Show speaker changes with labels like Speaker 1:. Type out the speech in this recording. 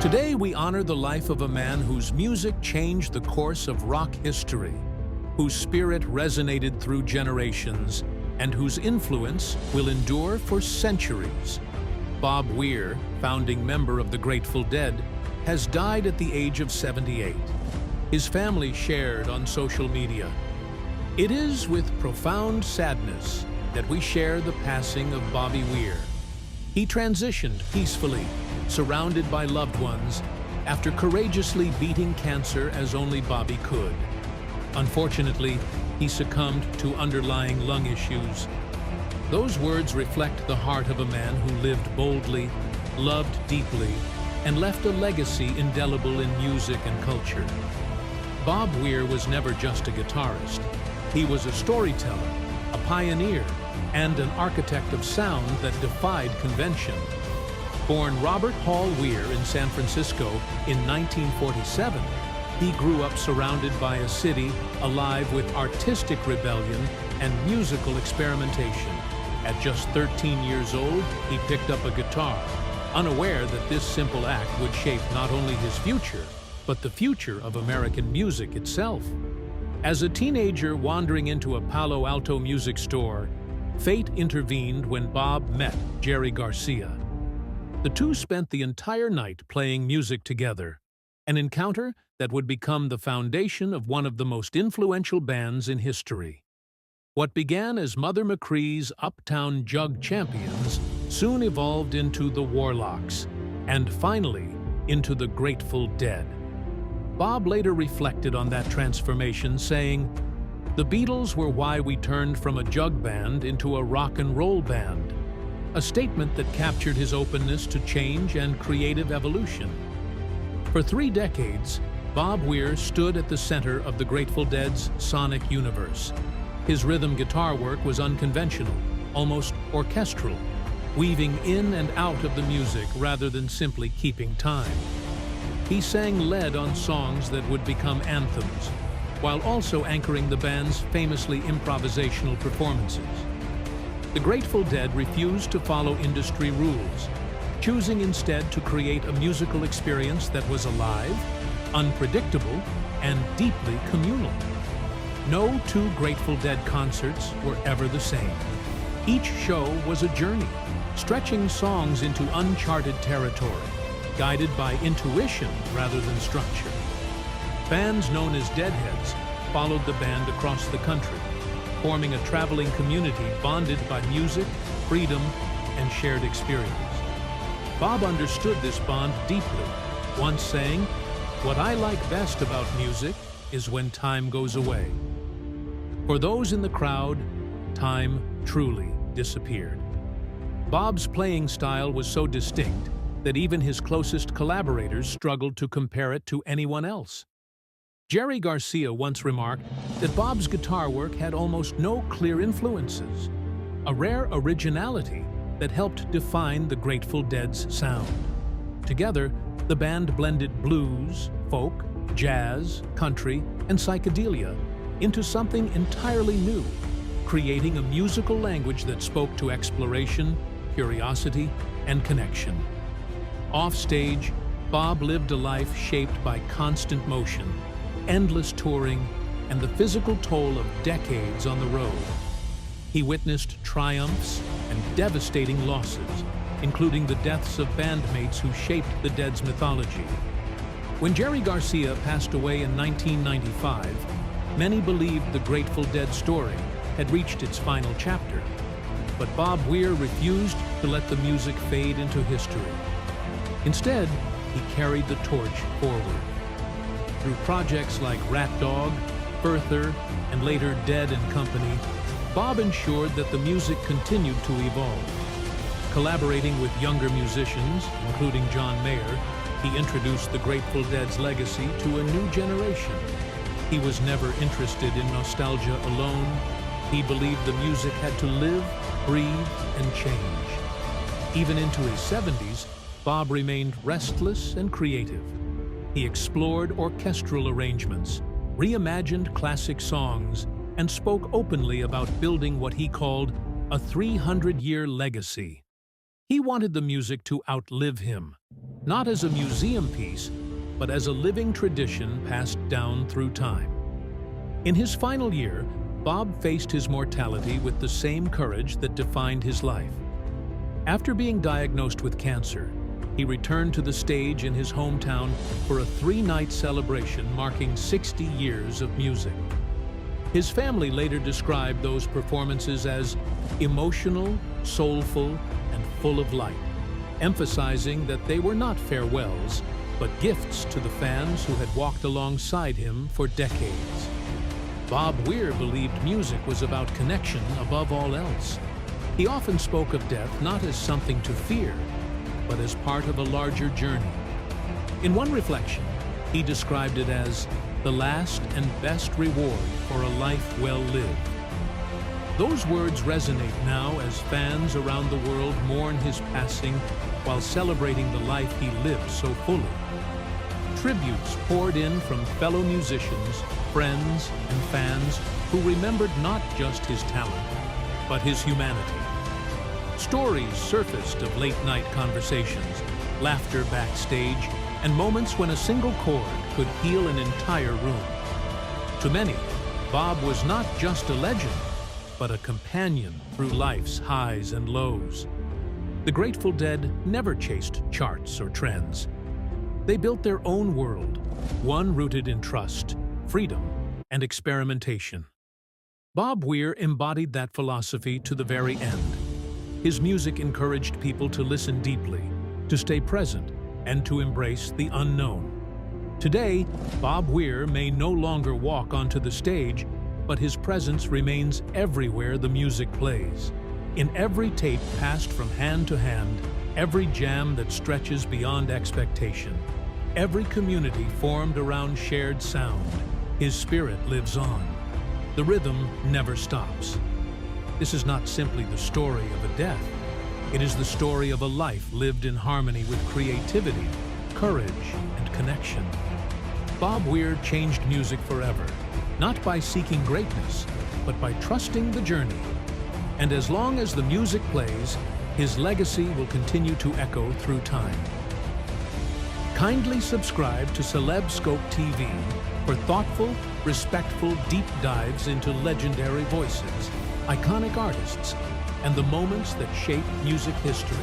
Speaker 1: Today, we honor the life of a man whose music changed the course of rock history, whose spirit resonated through generations, and whose influence will endure for centuries. Bob Weir, founding member of the Grateful Dead, has died at the age of 78. His family shared on social media. It is with profound sadness that we share the passing of Bobby Weir. He transitioned peacefully, surrounded by loved ones, after courageously beating cancer as only Bobby could. Unfortunately, he succumbed to underlying lung issues. Those words reflect the heart of a man who lived boldly, loved deeply, and left a legacy indelible in music and culture. Bob Weir was never just a guitarist. He was a storyteller, a pioneer, and an architect of sound that defied convention. Born Robert Hall Weir in San Francisco in 1947, he grew up surrounded by a city alive with artistic rebellion and musical experimentation. At just 13 years old, he picked up a guitar, unaware that this simple act would shape not only his future, but the future of American music itself. As a teenager wandering into a Palo Alto music store, fate intervened when Bob met Jerry Garcia. The two spent the entire night playing music together, an encounter that would become the foundation of one of the most influential bands in history. What began as Mother McCree's Uptown Jug Champions soon evolved into the Warlocks, and finally into the Grateful Dead. Bob later reflected on that transformation, saying, "The Beatles were why we turned from a jug band into a rock and roll band," a statement that captured his openness to change and creative evolution. For 3 decades, Bob Weir stood at the center of the Grateful Dead's sonic universe. His rhythm guitar work was unconventional, almost orchestral, weaving in and out of the music rather than simply keeping time. He sang lead on songs that would become anthems, while also anchoring the band's famously improvisational performances. The Grateful Dead refused to follow industry rules, choosing instead to create a musical experience that was alive, unpredictable, and deeply communal. No 2 Grateful Dead concerts were ever the same. Each show was a journey, stretching songs into uncharted territory, guided by intuition rather than structure. Fans known as Deadheads followed the band across the country, forming a traveling community bonded by music, freedom, and shared experience. Bob understood this bond deeply, once saying, "What I like best about music is when time goes away." For those in the crowd, time truly disappeared. Bob's playing style was so distinct that even his closest collaborators struggled to compare it to anyone else. Jerry Garcia once remarked that Bob's guitar work had almost no clear influences, a rare originality that helped define the Grateful Dead's sound. Together, the band blended blues, folk, jazz, country, and psychedelia into something entirely new, creating a musical language that spoke to exploration, curiosity, and connection. Off-stage, Bob lived a life shaped by constant motion, endless touring, and the physical toll of decades on the road. He witnessed triumphs and devastating losses, including the deaths of bandmates who shaped the Dead's mythology. When Jerry Garcia passed away in 1995, many believed the Grateful Dead story had reached its final chapter. But Bob Weir refused to let the music fade into history. Instead, he carried the torch forward. Through projects like Rat Dog, Further, and later Dead and Company, Bob ensured that the music continued to evolve. Collaborating with younger musicians, including John Mayer, he introduced the Grateful Dead's legacy to a new generation. He was never interested in nostalgia alone. He believed the music had to live, breathe, and change. Even into his 70s, Bob remained restless and creative. He explored orchestral arrangements, reimagined classic songs, and spoke openly about building what he called a 300-year legacy. He wanted the music to outlive him, not as a museum piece, but as a living tradition passed down through time. In his final year, Bob faced his mortality with the same courage that defined his life. After being diagnosed with cancer, he returned to the stage in his hometown for a 3-night celebration marking 60 years of music. His family later described those performances as emotional, soulful, and full of light, emphasizing that they were not farewells, but gifts to the fans who had walked alongside him for decades. Bob Weir believed music was about connection above all else. He often spoke of death not as something to fear, but as part of a larger journey. In one reflection, he described it as the last and best reward for a life well lived. Those words resonate now as fans around the world mourn his passing while celebrating the life he lived so fully. Tributes poured in from fellow musicians, friends, and fans who remembered not just his talent, but his humanity. Stories surfaced of late-night conversations, laughter backstage, and moments when a single chord could heal an entire room. To many, Bob was not just a legend, but a companion through life's highs and lows. The Grateful Dead never chased charts or trends. They built their own world, one rooted in trust, freedom, and experimentation. Bob Weir embodied that philosophy to the very end. His music encouraged people to listen deeply, to stay present, and to embrace the unknown. Today, Bob Weir may no longer walk onto the stage, but his presence remains everywhere the music plays. In every tape passed from hand to hand, every jam that stretches beyond expectation, every community formed around shared sound, his spirit lives on. The rhythm never stops. This is not simply the story of a death. It is the story of a life lived in harmony with creativity, courage, and connection. Bob Weir changed music forever, not by seeking greatness, but by trusting the journey. And as long as the music plays, his legacy will continue to echo through time. Kindly subscribe to CelebScope TV for thoughtful, respectful deep dives into legendary voices, iconic artists, and the moments that shape music history.